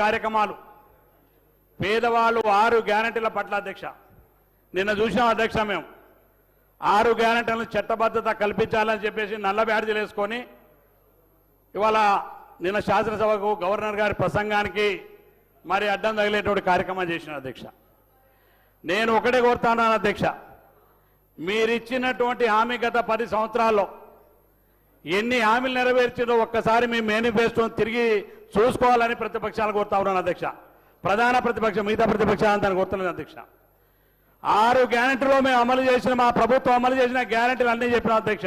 కార్యక్రమాలు పేదవాళ్ళు 6 గ్యారెంటీల పట్ల అధ్యక్ష నిన్న చూసాం అధ్యక్ష మేము 6 గ్యారెంటీలను చట్టబద్ధత కల్పించాలని చెప్పేసి నల్ల బ్యాడ్జీలు వేసుకొని ఇవాళ నిన్న శాసనసభకు గవర్నర్ గారి ప్రసంగానికి మరి అడ్డం తగిలేటువంటి కార్యక్రమం చేసిన అధ్యక్ష నేను ఒకటే కోరుతున్నాను అధ్యక్ష మీరిచ్చినటువంటి హామీ గత 10 సంవత్సరాల్లో ఎన్ని హామీలు నెరవేర్చిందో ఒక్కసారి మీ మేనిఫెస్టోను తిరిగి చూసుకోవాలని ప్రతిపక్షాలు కోరుతా ఉన్నాను అధ్యక్ష ప్రధాన ప్రతిపక్షం మిగతా ప్రతిపక్షాలను కోరుతున్నాను అధ్యక్ష 6 గ్యారెంటీలో మేము అమలు చేసిన మా ప్రభుత్వం అమలు చేసిన గ్యారెంటీలు అన్నీ చెప్పిన అధ్యక్ష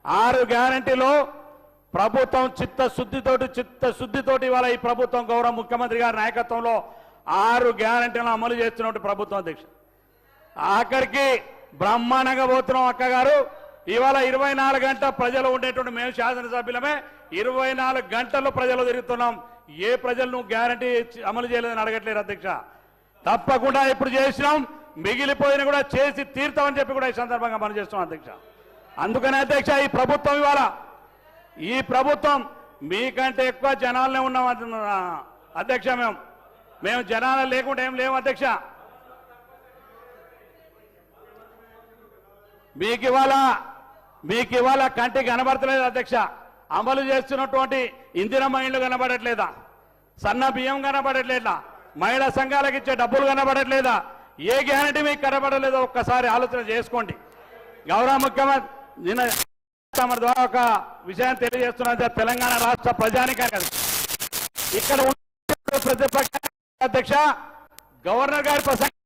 6 గ్యారెంటీలో ప్రభుత్వం చిత్తశుద్ధితోటి ఇవాళ ఈ ప్రభుత్వం గౌరవ ముఖ్యమంత్రి గారి నాయకత్వంలో 6 గ్యారెంటీలను అమలు చేస్తున్నటువంటి ప్రభుత్వం అధ్యక్ష ఆఖరికి బ్రహ్మాండంగా పోతున్నాం అక్క గారు ఇవాళ 24 గంటల ప్రజలు ఉండేటువంటి మేము శాసనసభ్యులమే 24 గంటల్లో ప్రజలు తిరుగుతున్నాం ఏ ప్రజలను గ్యారంటీ అమలు చేయలేదని అడగట్లేదు అధ్యక్ష తప్పకుండా ఇప్పుడు చేసినాం మిగిలిపోయిన కూడా చేసి తీర్తామని చెప్పి కూడా ఈ సందర్భంగా మనం చేస్తున్నాం అధ్యక్ష అందుకనే అధ్యక్ష ఈ ప్రభుత్వం మీకంటే ఎక్కువ జనాలనే ఉన్నాం అధ్యక్ష మేము జనాలు లేకుండా ఏం లేవు అధ్యక్ష మీకు ఇవాళ కంటికి కనబడతలేదు అధ్యక్ష అమలు చేస్తున్నటువంటి ఇందిరమ్మ ఇండ్లు కనబడట్లేదా సన్న బియ్యం కనబడట్లేదా మహిళా సంఘాలకు ఇచ్చే డబ్బులు కనబడట్లేదా ఏ గ్యారంటీ మీకు కనబడలేదో ఒక్కసారి ఆలోచన చేసుకోండి గౌరవ ముఖ్యమంత్రి నిన్న తమ ద్వారా ఒక విషయాన్ని తెలియజేస్తున్నా తెలంగాణ రాష్ట్ర ప్రజానికానికి ఇక్కడ ప్రతిపక్ష అధ్యక్ష గవర్నర్ గారి ప్రసంగం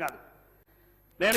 కాదు నేను